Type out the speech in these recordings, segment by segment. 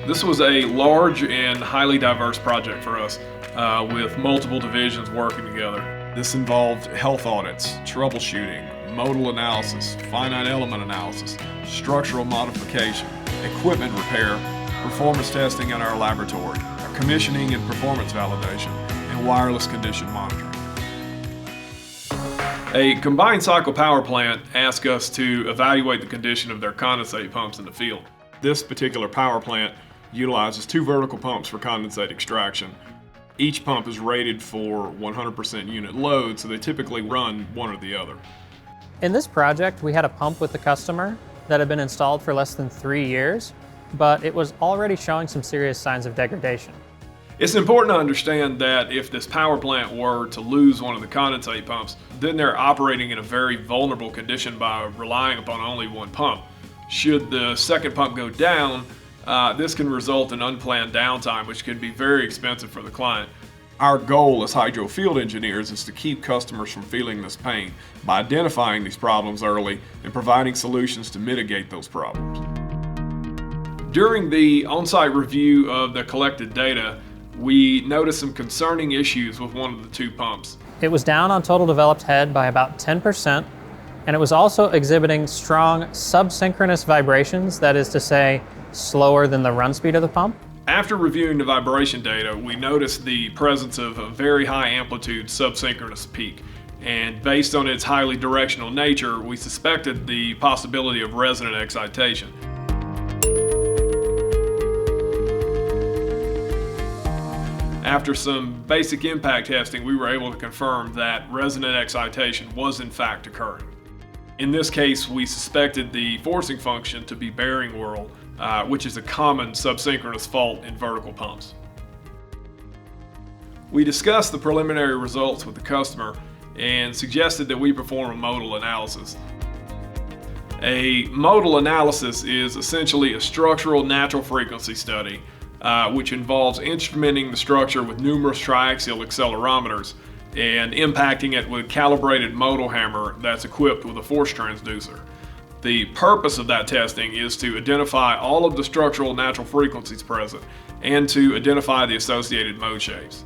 This was a large and highly diverse project for us, with multiple divisions working together. This involved health audits, troubleshooting, modal analysis, finite element analysis, structural modification, equipment repair, performance testing in our laboratory, commissioning and performance validation, and wireless condition monitoring. A combined cycle power plant asks us to evaluate the condition of their condensate pumps in the field. This particular power plant utilizes 2 vertical pumps for condensate extraction. Each pump is rated for 100% unit load, so they typically run one or the other. In this project, we had a pump with the customer that had been installed for less than 3 years, but it was already showing some serious signs of degradation. It's important to understand that if this power plant were to lose one of the condensate pumps, then they're operating in a very vulnerable condition by relying upon only one pump. Should the second pump go down, this can result in unplanned downtime, which can be very expensive for the client. Our goal as hydro field engineers is to keep customers from feeling this pain by identifying these problems early and providing solutions to mitigate those problems. During the on-site review of the collected data, we noticed some concerning issues with one of the 2 pumps. It was down on total developed head by about 10%, and it was also exhibiting strong sub-synchronous vibrations, that is to say, slower than the run speed of the pump. After reviewing the vibration data, we noticed the presence of a very high amplitude sub-synchronous peak. And based on its highly directional nature, we suspected the possibility of resonant excitation. After some basic impact testing, we were able to confirm that resonant excitation was in fact occurring. In this case, we suspected the forcing function to be bearing whirl, which is a common sub-synchronous fault in vertical pumps. We discussed the preliminary results with the customer and suggested that we perform a modal analysis. A modal analysis is essentially a structural natural frequency study, which involves instrumenting the structure with numerous triaxial accelerometers and impacting it with a calibrated modal hammer that's equipped with a force transducer. The purpose of that testing is to identify all of the structural natural frequencies present and to identify the associated mode shapes.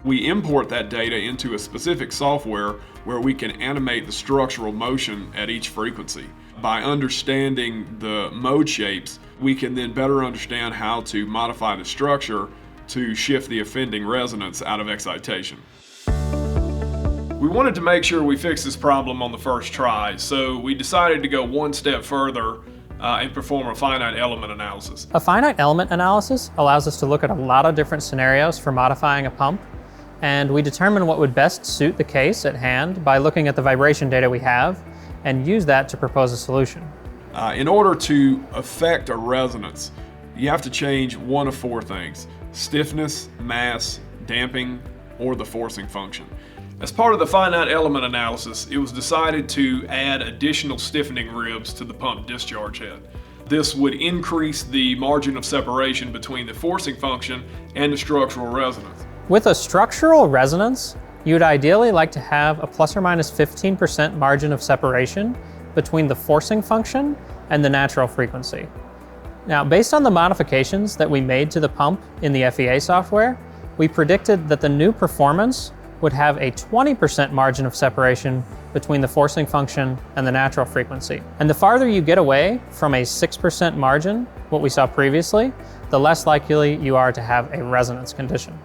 We import that data into a specific software where we can animate the structural motion at each frequency. By understanding the mode shapes, we can then better understand how to modify the structure to shift the offending resonance out of excitation. We wanted to make sure we fixed this problem on the first try, so we decided to go one step further and perform a finite element analysis. A finite element analysis allows us to look at a lot of different scenarios for modifying a pump, and we determine what would best suit the case at hand by looking at the vibration data we have and use that to propose a solution. In order to affect a resonance, you have to change one of 4 things: stiffness, mass, damping, or the forcing function. As part of the finite element analysis, it was decided to add additional stiffening ribs to the pump discharge head. This would increase the margin of separation between the forcing function and the structural resonance. With a structural resonance, you'd ideally like to have a plus or minus 15% margin of separation between the forcing function and the natural frequency. Now, based on the modifications that we made to the pump in the FEA software, we predicted that the new performance would have a 20% margin of separation between the forcing function and the natural frequency. And the farther you get away from a 6% margin, what we saw previously, the less likely you are to have a resonance condition.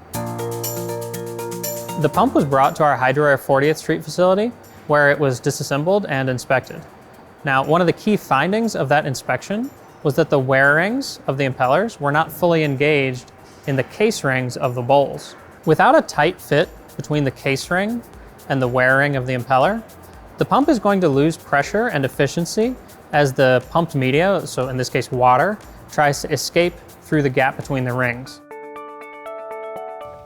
The pump was brought to our HydroAir 40th Street facility, where it was disassembled and inspected. Now, one of the key findings of that inspection was that the wear rings of the impellers were not fully engaged in the case rings of the bowls. Without a tight fit between the case ring and the wear ring of the impeller, the pump is going to lose pressure and efficiency as the pumped media, so in this case water, tries to escape through the gap between the rings.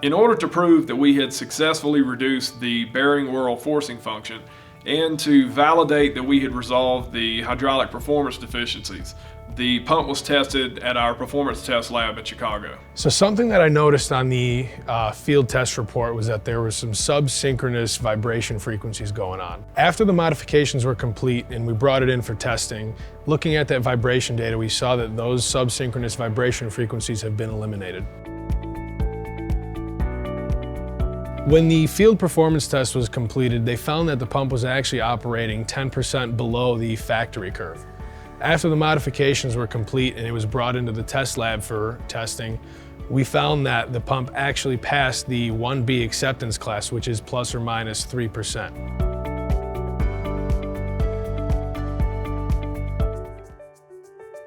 In order to prove that we had successfully reduced the bearing whirl forcing function and to validate that we had resolved the hydraulic performance deficiencies. The pump was tested at our performance test lab in Chicago. So something that I noticed on the field test report was that there was some sub-synchronous vibration frequencies going on. After the modifications were complete and we brought it in for testing, looking at that vibration data, we saw that those sub-synchronous vibration frequencies have been eliminated. When the field performance test was completed, they found that the pump was actually operating 10% below the factory curve. After the modifications were complete and it was brought into the test lab for testing, we found that the pump actually passed the 1B acceptance class, which is plus or minus 3%.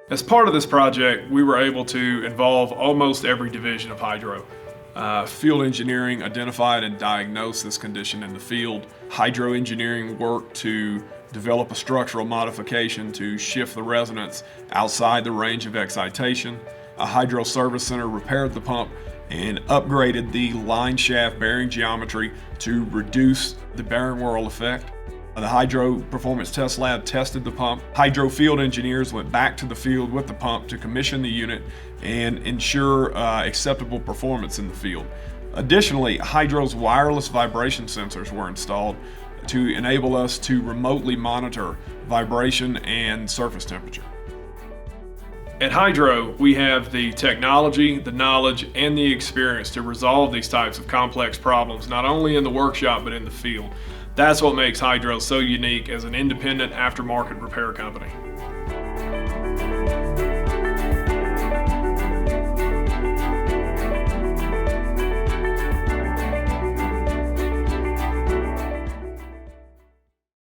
As part of this project, we were able to involve almost every division of hydro. Field engineering identified and diagnosed this condition in the field. Hydro engineering worked to develop a structural modification to shift the resonance outside the range of excitation. A hydro service center repaired the pump and upgraded the line shaft bearing geometry to reduce the bearing whirl effect. The hydro performance test lab tested the pump. Hydro field engineers went back to the field with the pump to commission the unit and ensure acceptable performance in the field. Additionally, Hydro's wireless vibration sensors were installed to enable us to remotely monitor vibration and surface temperature. At Hydro, we have the technology, the knowledge, and the experience to resolve these types of complex problems, not only in the workshop, but in the field. That's what makes Hydro so unique as an independent aftermarket repair company.